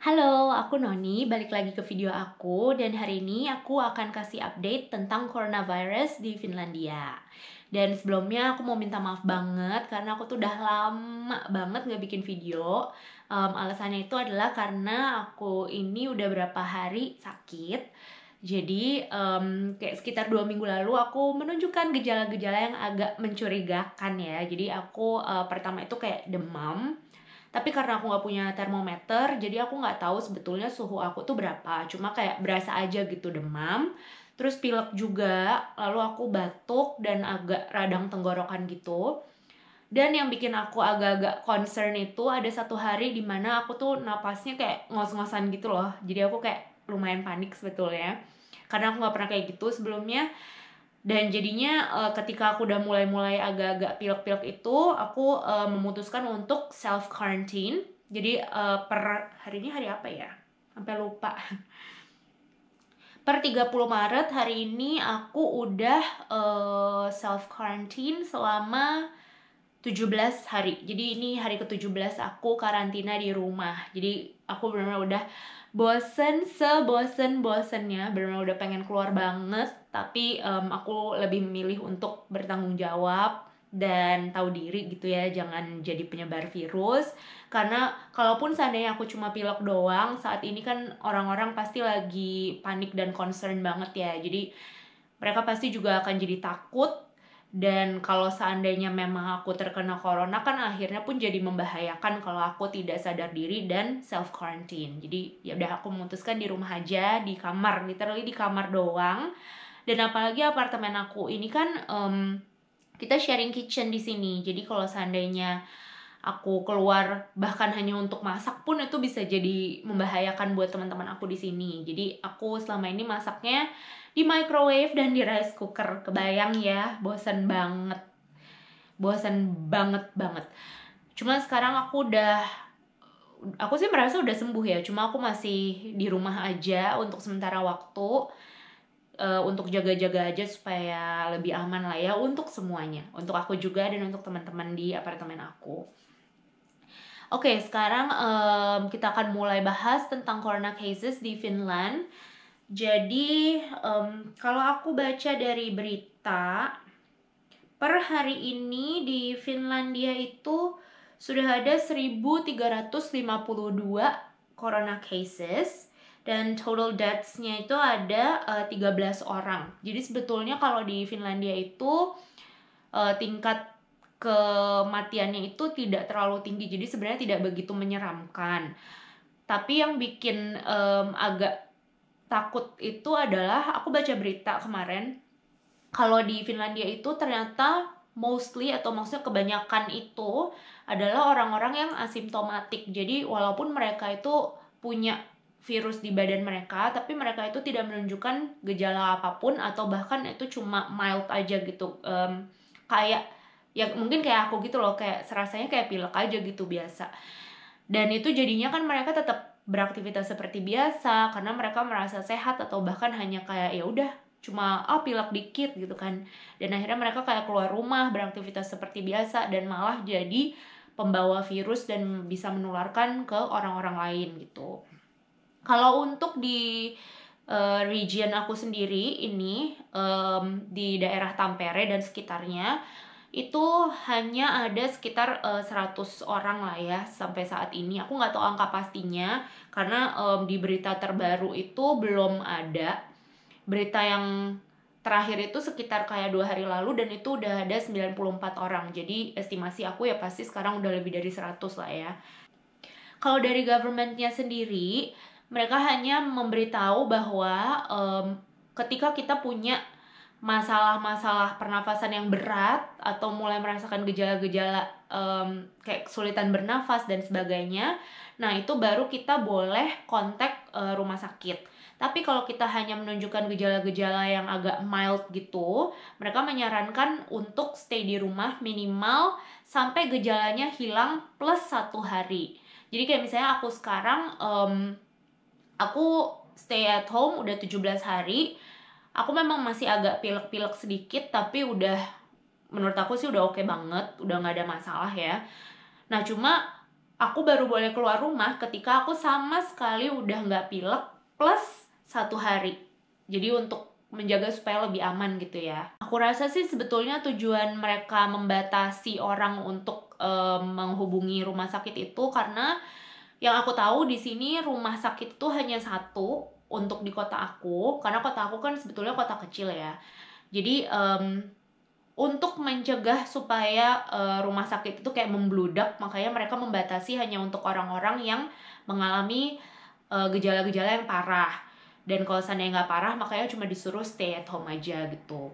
Halo, aku Noni, balik lagi ke video aku dan hari ini aku akan kasih update tentang coronavirus di Finlandia. Dan sebelumnya aku mau minta maaf banget karena aku tuh udah lama banget gak bikin video. Alasannya itu adalah karena aku ini udah berapa hari sakit. Jadi kayak sekitar 2 minggu lalu aku menunjukkan gejala-gejala yang agak mencurigakan ya. Jadi aku pertama itu kayak demam. Tapi karena aku nggak punya termometer, jadi aku nggak tahu sebetulnya suhu aku tuh berapa. Cuma kayak berasa aja gitu demam, terus pilek juga, lalu aku batuk dan agak radang tenggorokan gitu. Dan yang bikin aku agak-agak concern itu ada satu hari dimana aku tuh napasnya kayak ngos-ngosan gitu loh. Jadi aku kayak lumayan panik sebetulnya. Karena aku nggak pernah kayak gitu sebelumnya. Dan jadinya ketika aku udah mulai agak-agak pilek-pilek itu, aku memutuskan untuk self quarantine. Jadi per hari ini hari apa ya? Sampai lupa. Per 30 Maret hari ini aku udah self quarantine selama 17 hari. Jadi ini hari ke-17 aku karantina di rumah. Jadi aku benar-benar udah sebosen-bosennya, benar-benar udah pengen keluar banget. Tapi aku lebih memilih untuk bertanggung jawab dan tahu diri gitu ya, jangan jadi penyebar virus. Karena kalaupun seandainya aku cuma pilek doang, saat ini kan orang-orang pasti lagi panik dan concern banget ya. Jadi mereka pasti juga akan jadi takut. Dan kalau seandainya memang aku terkena corona kan akhirnya pun jadi membahayakan kalau aku tidak sadar diri dan self quarantine. Jadi ya udah aku memutuskan di rumah aja, di kamar, literally di kamar doang. Dan apalagi apartemen aku ini kan kita sharing kitchen di sini. Jadi kalau seandainya aku keluar bahkan hanya untuk masak pun itu bisa jadi membahayakan buat teman-teman aku di sini. Jadi aku selama ini masaknya di microwave dan di rice cooker. Kebayang ya, bosan banget. Bosan banget. Cuma sekarang aku sih merasa udah sembuh ya. Cuma aku masih di rumah aja untuk sementara waktu. Untuk jaga-jaga aja supaya lebih aman lah ya untuk semuanya. Untuk aku juga dan untuk teman-teman di apartemen aku. Oke, sekarang kita akan mulai bahas tentang corona cases di Finland. Jadi, kalau aku baca dari berita, per hari ini di Finlandia itu sudah ada 1.352 corona cases. Dan total deaths-nya itu ada 13 orang. Jadi sebetulnya kalau di Finlandia itu tingkat kematiannya itu tidak terlalu tinggi, jadi sebenarnya tidak begitu menyeramkan. Tapi yang bikin agak takut itu adalah aku baca berita kemarin kalau di Finlandia itu ternyata mostly atau maksudnya kebanyakan itu adalah orang-orang yang asimptomatik. Jadi walaupun mereka itu punya virus di badan mereka, tapi mereka itu tidak menunjukkan gejala apapun atau bahkan itu cuma mild aja gitu. Kayak ya mungkin kayak aku gitu loh, kayak serasanya kayak pilek aja gitu biasa. Dan itu jadinya kan mereka tetap beraktivitas seperti biasa karena mereka merasa sehat atau bahkan hanya kayak ya udah cuma pilek dikit gitu kan. Dan akhirnya mereka kayak keluar rumah beraktivitas seperti biasa dan malah jadi pembawa virus dan bisa menularkan ke orang-orang lain gitu. Kalau untuk di region aku sendiri ini di daerah Tampere dan sekitarnya itu hanya ada sekitar 100 orang lah ya sampai saat ini. Aku nggak tahu angka pastinya karena di berita terbaru itu belum ada. Berita yang terakhir itu sekitar kayak 2 hari lalu dan itu udah ada 94 orang. Jadi estimasi aku ya pasti sekarang udah lebih dari 100 lah ya. Kalau dari government-nya sendiri, mereka hanya memberitahu bahwa ketika kita punya masalah-masalah pernafasan yang berat atau mulai merasakan gejala-gejala kayak kesulitan bernafas dan sebagainya, nah itu baru kita boleh kontak rumah sakit. Tapi kalau kita hanya menunjukkan gejala-gejala yang agak mild gitu, mereka menyarankan untuk stay di rumah minimal sampai gejalanya hilang plus 1 hari. Jadi kayak misalnya aku sekarang aku stay at home udah 17 hari. Aku memang masih agak pilek-pilek sedikit, tapi menurut aku sih udah oke banget, udah nggak ada masalah ya. Nah cuma aku baru boleh keluar rumah ketika aku sama sekali udah nggak pilek plus 1 hari. Jadi untuk menjaga supaya lebih aman gitu ya. Aku rasa sih sebetulnya tujuan mereka membatasi orang untuk menghubungi rumah sakit itu karena yang aku tahu di sini rumah sakit itu hanya satu untuk di kota aku, karena kota aku kan sebetulnya kota kecil ya. Jadi untuk mencegah supaya rumah sakit itu kayak membludak, makanya mereka membatasi hanya untuk orang-orang yang mengalami gejala-gejala yang parah. Dan kalau seandainya nggak parah, makanya cuma disuruh stay at home aja gitu.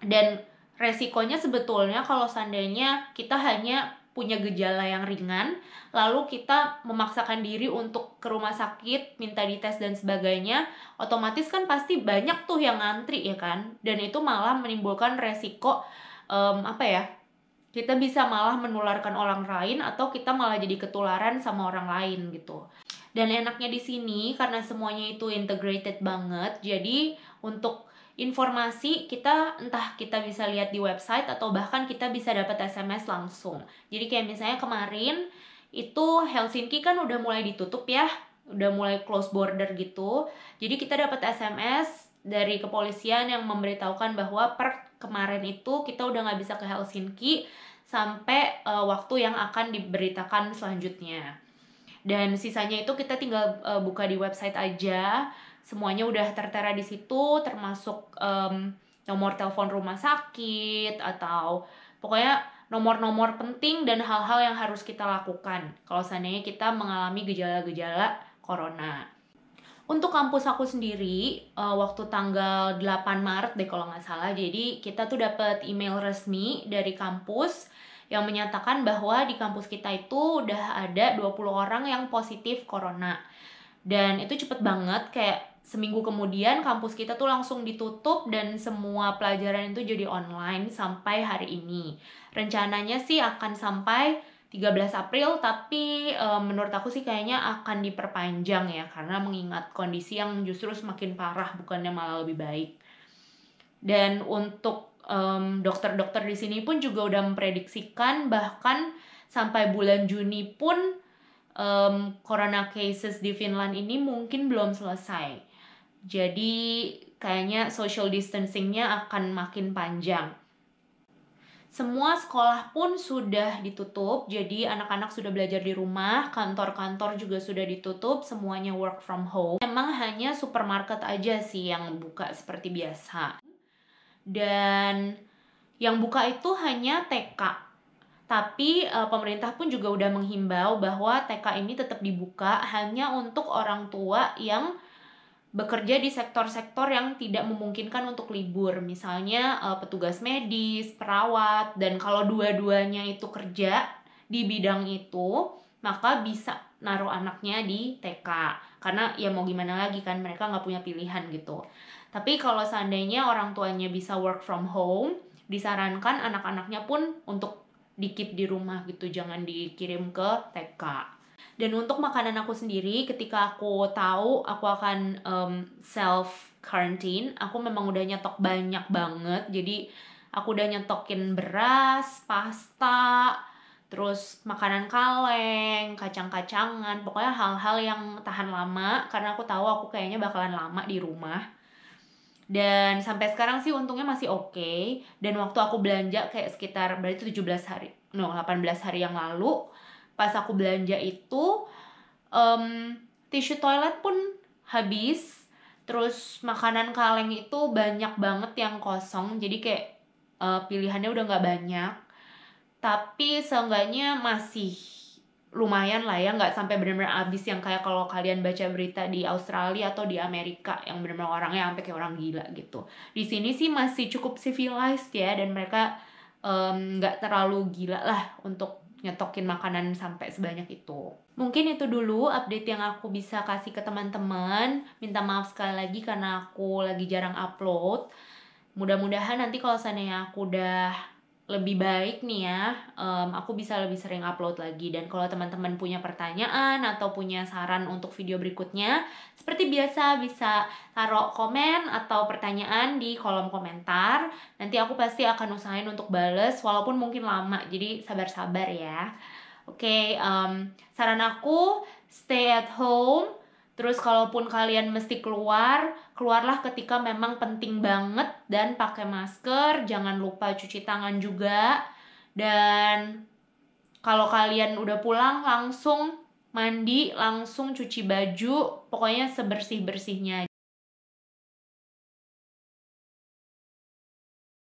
Dan resikonya sebetulnya kalau seandainya kita hanya punya gejala yang ringan, lalu kita memaksakan diri untuk ke rumah sakit, minta dites dan sebagainya, otomatis kan pasti banyak tuh yang ngantri ya kan, dan itu malah menimbulkan resiko kita bisa malah menularkan orang lain atau kita malah jadi ketularan sama orang lain gitu. Dan enaknya di sini karena semuanya itu integrated banget, jadi untuk informasi kita entah kita bisa lihat di website atau bahkan kita bisa dapat SMS langsung. Jadi kayak misalnya kemarin itu Helsinki kan udah mulai ditutup ya, udah mulai close border gitu. Jadi kita dapat SMS dari kepolisian yang memberitahukan bahwa per kemarin itu kita udah nggak bisa ke Helsinki sampai waktu yang akan diberitakan selanjutnya. Dan sisanya itu kita tinggal buka di website aja. Semuanya udah tertera di situ, termasuk nomor telepon rumah sakit atau pokoknya nomor-nomor penting dan hal-hal yang harus kita lakukan kalau seandainya kita mengalami gejala-gejala corona. Untuk kampus aku sendiri, waktu tanggal 8 Maret deh kalau nggak salah, jadi kita tuh dapat email resmi dari kampus yang menyatakan bahwa di kampus kita itu udah ada 20 orang yang positif corona. Dan itu cepet banget, kayak seminggu kemudian kampus kita tuh langsung ditutup dan semua pelajaran itu jadi online sampai hari ini. Rencananya sih akan sampai 13 April, tapi menurut aku sih kayaknya akan diperpanjang ya, karena mengingat kondisi yang justru semakin parah, bukannya malah lebih baik. Dan untuk dokter-dokter di sini pun juga udah memprediksikan bahkan sampai bulan Juni pun corona cases di Finland ini mungkin belum selesai. Jadi kayaknya social distancing-nya akan makin panjang. Semua sekolah pun sudah ditutup, jadi anak-anak sudah belajar di rumah, kantor-kantor juga sudah ditutup, semuanya work from home. Memang hanya supermarket aja sih yang buka seperti biasa. Dan yang buka itu hanya TK. Tapi pemerintah pun juga udah menghimbau bahwa TK ini tetap dibuka hanya untuk orang tua yang bekerja di sektor-sektor yang tidak memungkinkan untuk libur, misalnya petugas medis, perawat, dan kalau dua-duanya itu kerja di bidang itu, maka bisa naruh anaknya di TK, karena ya mau gimana lagi kan, mereka nggak punya pilihan gitu. Tapi kalau seandainya orang tuanya bisa work from home, disarankan anak-anaknya pun untuk di-keep di rumah gitu, jangan dikirim ke TK. Dan untuk makanan aku sendiri, ketika aku tahu aku akan self quarantine, aku memang udah nyetok banyak banget. Jadi aku udah nyetokin beras, pasta, terus makanan kaleng, kacang-kacangan, pokoknya hal-hal yang tahan lama karena aku tahu aku kayaknya bakalan lama di rumah. Dan sampai sekarang sih untungnya masih oke. Dan waktu aku belanja kayak sekitar berarti 18 hari yang lalu, pas aku belanja itu tisu toilet pun habis, terus makanan kaleng itu banyak banget yang kosong, jadi kayak pilihannya udah nggak banyak. Tapi seenggaknya masih lumayan lah ya, nggak sampai benar-benar habis yang kayak kalau kalian baca berita di Australia atau di Amerika yang benar-benar orangnya sampai kayak orang gila gitu. Di sini sih masih cukup civilized ya, dan mereka nggak terlalu gila lah untuk nyetokin makanan sampai sebanyak itu. Mungkin itu dulu update yang aku bisa kasih ke teman-teman. Minta maaf sekali lagi karena aku lagi jarang upload. Mudah-mudahan nanti kalau seandainya aku udah lebih baik nih ya, aku bisa lebih sering upload lagi. Dan kalau teman-teman punya pertanyaan atau punya saran untuk video berikutnya, seperti biasa bisa taruh komen atau pertanyaan di kolom komentar. Nanti aku pasti akan usahain untuk bales walaupun mungkin lama, jadi sabar-sabar ya. Oke, saran aku stay at home. Terus kalaupun kalian mesti keluar, keluarlah ketika memang penting banget dan pakai masker. Jangan lupa cuci tangan juga. Dan kalau kalian udah pulang langsung mandi, langsung cuci baju, pokoknya sebersih-bersihnya.